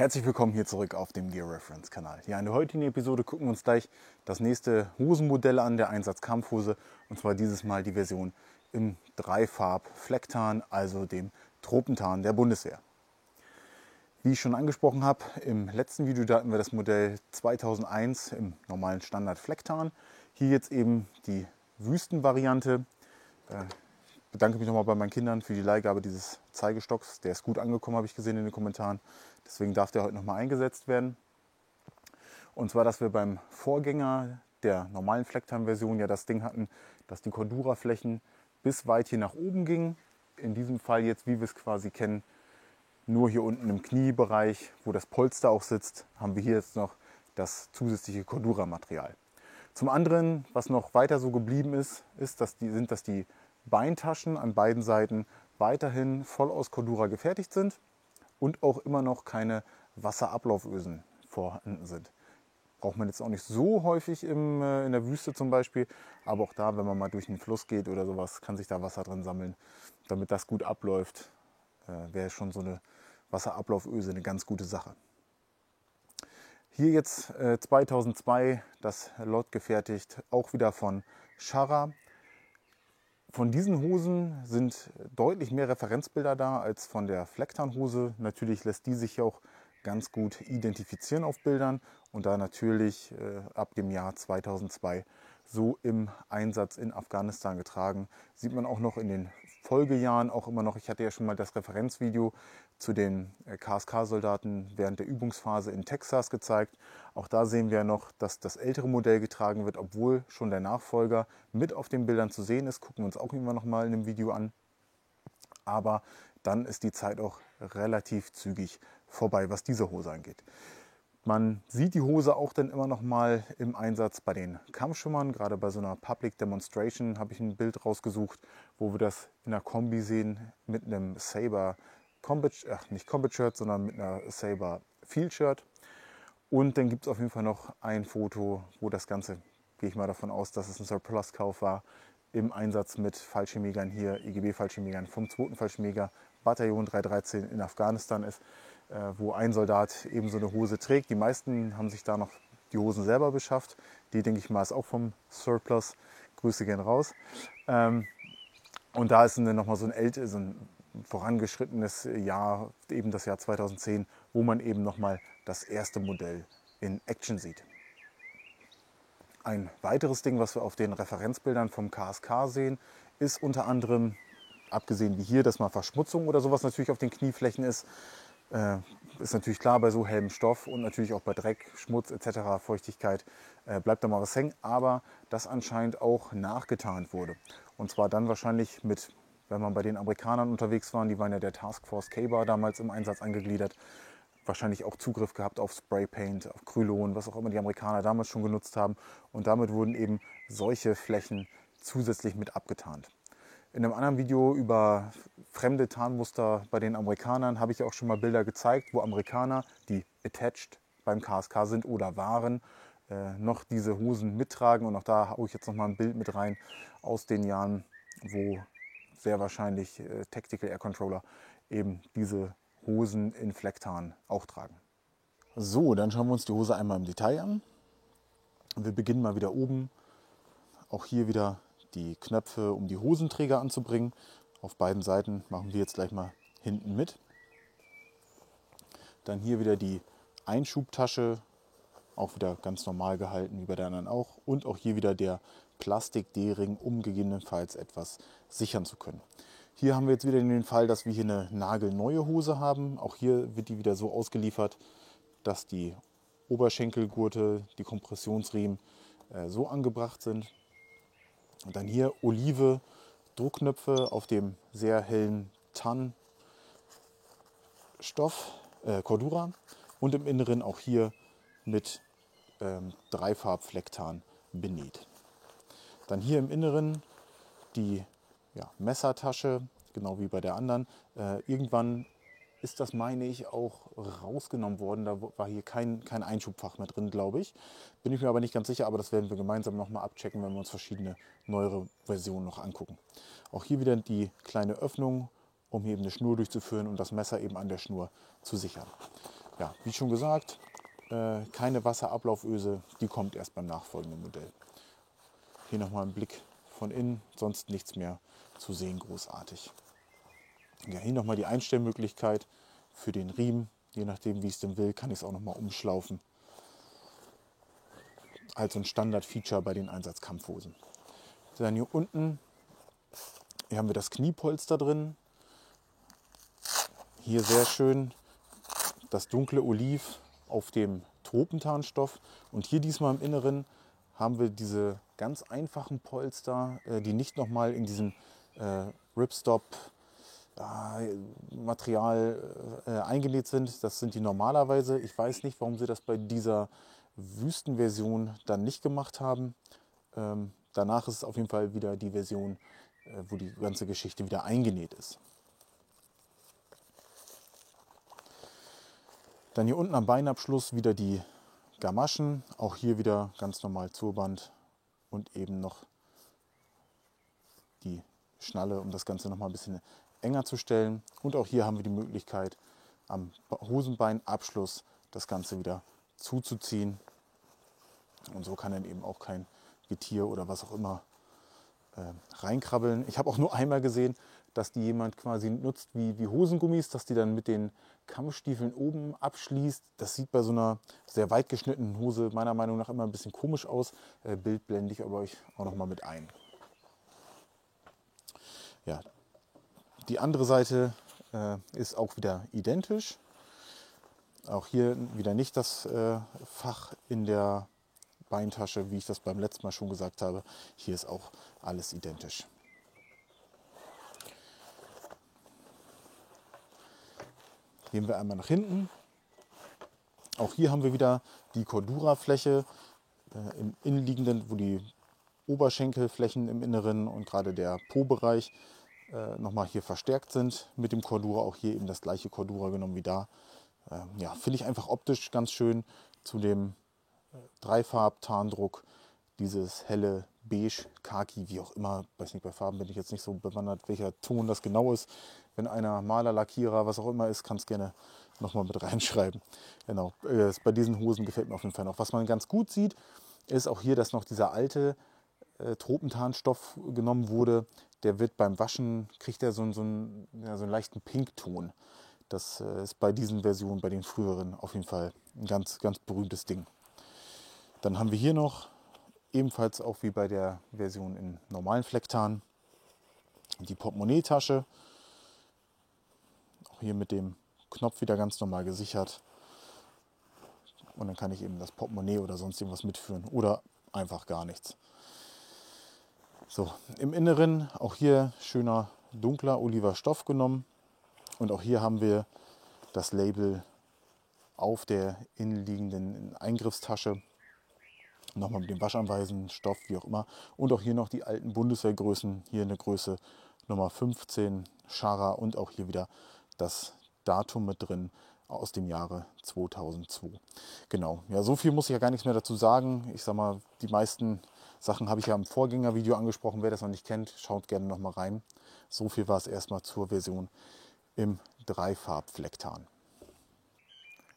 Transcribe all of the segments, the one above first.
Herzlich willkommen hier zurück auf dem Gear Reference Kanal. Ja, in der heutigen Episode gucken wir uns gleich das nächste Hosenmodell an, der Einsatz-Kampfhose. Und zwar dieses Mal die Version im Dreifarb-Flecktarn, also dem Tropentarn der Bundeswehr. Wie ich schon angesprochen habe, im letzten Video da hatten wir das Modell 2001 im normalen Standard-Flecktarn. Hier jetzt eben die Wüstenvariante. Ich bedanke mich nochmal bei meinen Kindern für die Leihgabe dieses Zeigestocks. Der ist gut angekommen, habe ich gesehen in den Kommentaren. Deswegen darf der heute nochmal eingesetzt werden. Und zwar, dass wir beim Vorgänger der normalen Flecktarn-Version ja das Ding hatten, dass die Cordura-Flächen bis weit hier nach oben gingen. In diesem Fall jetzt, wie wir es quasi kennen, nur hier unten im Kniebereich, wo das Polster auch sitzt, haben wir hier jetzt noch das zusätzliche Cordura-Material. Zum anderen, was noch weiter so geblieben ist, dass die Beintaschen an beiden Seiten weiterhin voll aus Cordura gefertigt sind und auch immer noch keine Wasserablaufösen vorhanden sind. Braucht man jetzt auch nicht so häufig in der Wüste zum Beispiel, aber auch da, wenn man mal durch einen Fluss geht oder sowas, kann sich da Wasser drin sammeln. Damit das gut abläuft, wäre schon so eine Wasserablauföse eine ganz gute Sache. Hier jetzt 2002 das Lot gefertigt, auch wieder von Scharrer. Von diesen Hosen sind deutlich mehr Referenzbilder da als von der Flecktarnhose. Natürlich lässt die sich auch ganz gut identifizieren auf Bildern und da natürlich ab dem Jahr 2002 so im Einsatz in Afghanistan getragen. Sieht man auch noch in den Folgejahren auch immer noch. Ich hatte ja schon mal das Referenzvideo zu den KSK-Soldaten während der Übungsphase in Texas gezeigt. Auch da sehen wir noch, dass das ältere Modell getragen wird, obwohl schon der Nachfolger mit auf den Bildern zu sehen ist. Gucken wir uns auch immer noch mal in dem Video an. Aber dann ist die Zeit auch relativ zügig vorbei, was diese Hose angeht. Man sieht die Hose auch dann immer noch mal im Einsatz bei den Kampfschwimmern. Gerade bei so einer Public Demonstration habe ich ein Bild rausgesucht, wo wir das in einer Kombi sehen mit einem Saber nicht Combat Shirt, sondern mit einer Saber Field Shirt. Und dann gibt es auf jeden Fall noch ein Foto, wo das Ganze, gehe ich mal davon aus, dass es ein Surplus-Kauf war, im Einsatz mit Fallschirmjägern hier, EGB-Fallschirmjägern vom 2. Fallschirmjäger Bataillon 313 in Afghanistan ist, wo ein Soldat eben so eine Hose trägt. Die meisten haben sich da noch die Hosen selber beschafft. Die, denke ich mal, ist auch vom Surplus. Grüße gehen raus. Und da ist dann nochmal so ein vorangeschrittenes Jahr, eben das Jahr 2010, wo man eben nochmal das erste Modell in Action sieht. Ein weiteres Ding, was wir auf den Referenzbildern vom KSK sehen, ist unter anderem, abgesehen wie hier, dass mal Verschmutzung oder sowas natürlich auf den Knieflächen ist, ist natürlich klar bei so hellem Stoff und natürlich auch bei Dreck, Schmutz etc., Feuchtigkeit bleibt da mal was hängen, aber das anscheinend auch nachgetarnt wurde. Und zwar dann wahrscheinlich mit, wenn man bei den Amerikanern unterwegs war, die waren ja der Task Force K-Bar damals im Einsatz angegliedert, wahrscheinlich auch Zugriff gehabt auf Spraypaint, auf Krylon, was auch immer die Amerikaner damals schon genutzt haben. Und damit wurden eben solche Flächen zusätzlich mit abgetarnt. In einem anderen Video über fremde Tarnmuster bei den Amerikanern habe ich auch schon mal Bilder gezeigt, wo Amerikaner, die attached beim KSK sind oder waren, noch diese Hosen mittragen. Und auch da haue ich jetzt noch mal ein Bild mit rein aus den Jahren, wo sehr wahrscheinlich Tactical Air Controller eben diese Hosen in Flecktarn auch tragen. So, dann schauen wir uns die Hose einmal im Detail an. Wir beginnen mal wieder oben. Auch hier wieder die Knöpfe, um die Hosenträger anzubringen. Auf beiden Seiten machen wir jetzt gleich mal hinten mit. Dann hier wieder die Einschubtasche, auch wieder ganz normal gehalten, wie bei der anderen auch. Und auch hier wieder der Plastik-D-Ring, um gegebenenfalls etwas sichern zu können. Hier haben wir jetzt wieder den Fall, dass wir hier eine nagelneue Hose haben. Auch hier wird die wieder so ausgeliefert, dass die Oberschenkelgurte, die Kompressionsriemen so angebracht sind. Und dann hier Olive, Druckknöpfe auf dem sehr hellen Tannstoff, Cordura. Und im Inneren auch hier mit Dreifarbflecktarn benäht. Dann hier im Inneren die Messertasche, genau wie bei der anderen. Irgendwann ist das, meine ich, auch rausgenommen worden. Da war hier kein Einschubfach mehr drin, glaube ich. Bin ich mir aber nicht ganz sicher, aber das werden wir gemeinsam nochmal abchecken, wenn wir uns verschiedene neuere Versionen noch angucken. Auch hier wieder die kleine Öffnung, um hier eben eine Schnur durchzuführen und das Messer eben an der Schnur zu sichern. Ja, wie schon gesagt, keine Wasserablauföse, die kommt erst beim nachfolgenden Modell. Hier nochmal ein Blick von innen, sonst nichts mehr zu sehen großartig. Ja, hier nochmal die Einstellmöglichkeit für den Riemen. Je nachdem, wie ich es denn will, kann ich es auch nochmal umschlaufen. Also ein Standard-Feature bei den Einsatzkampfhosen. Dann hier unten, hier haben wir das Kniepolster drin. Hier sehr schön das dunkle Oliv auf dem Tropentarnstoff. Und hier diesmal im Inneren haben wir diese ganz einfachen Polster, die nicht nochmal in diesem Ripstop Material eingenäht sind. Das sind die normalerweise. Ich weiß nicht, warum sie das bei dieser Wüstenversion dann nicht gemacht haben. Danach ist es auf jeden Fall wieder die Version, wo die ganze Geschichte wieder eingenäht ist. Dann hier unten am Beinabschluss wieder die Gamaschen. Auch hier wieder ganz normal Zurband und eben noch die Schnalle, um das Ganze noch mal ein bisschen enger zu stellen. Und auch hier haben wir die Möglichkeit, am Hosenbeinabschluss das Ganze wieder zuzuziehen. Und so kann dann eben auch kein Getier oder was auch immer reinkrabbeln. Ich habe auch nur einmal gesehen, dass die jemand quasi nutzt wie Hosengummis, dass die dann mit den Kammstiefeln oben abschließt. Das sieht bei so einer sehr weit geschnittenen Hose meiner Meinung nach immer ein bisschen komisch aus. Bild blende ich aber euch auch noch mal mit ein. Ja, die andere Seite ist auch wieder identisch. Auch hier wieder nicht das Fach in der Beintasche, wie ich das beim letzten Mal schon gesagt habe. Hier ist auch alles identisch. Gehen wir einmal nach hinten. Auch hier haben wir wieder die Cordura-Fläche im Innenliegenden, wo die Oberschenkelflächen im Inneren und gerade der Po-Bereich nochmal hier verstärkt sind mit dem Cordura. Auch hier eben das gleiche Cordura genommen wie da. Ja, finde ich einfach optisch ganz schön zu dem Dreifarb-Tarndruck. Dieses helle Beige, Khaki, wie auch immer. Weiß nicht, bei Farben bin ich jetzt nicht so bewandert, welcher Ton das genau ist. Wenn einer Maler, Lackierer, was auch immer ist, kann es gerne nochmal mit reinschreiben. Genau, bei diesen Hosen gefällt mir auf jeden Fall noch. Was man ganz gut sieht, ist auch hier, dass noch dieser alte Tropentarnstoff genommen wurde. Der wird beim Waschen, kriegt er so einen leichten Pinkton. Das ist bei diesen Versionen, bei den früheren, auf jeden Fall ein ganz, ganz berühmtes Ding. Dann haben wir hier noch, ebenfalls auch wie bei der Version in normalen Flecktarn, die Portemonnaie-Tasche. Auch hier mit dem Knopf wieder ganz normal gesichert. Und dann kann ich eben das Portemonnaie oder sonst irgendwas mitführen oder einfach gar nichts. So, im Inneren auch hier schöner dunkler oliver Stoff genommen. Und auch hier haben wir das Label auf der innenliegenden Eingriffstasche. Nochmal mit dem Waschanweisen, Stoff, wie auch immer. Und auch hier noch die alten Bundeswehrgrößen. Hier eine Größe Nummer 15, Schara und auch hier wieder das Datum mit drin aus dem Jahre 2002. Genau, ja, so viel muss ich ja gar nichts mehr dazu sagen. Ich sag mal, die meisten Sachen habe ich ja im Vorgängervideo angesprochen. Wer das noch nicht kennt, schaut gerne noch mal rein. So viel war es erstmal zur Version im Dreifarb-Flecktarn.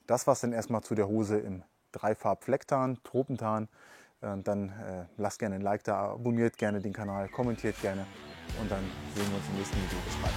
Das war es dann erstmal zu der Hose im Dreifarb-Flecktarn, Tropentarn. Dann lasst gerne ein Like da, abonniert gerne den Kanal, kommentiert gerne und dann sehen wir uns im nächsten Video. Bis bald.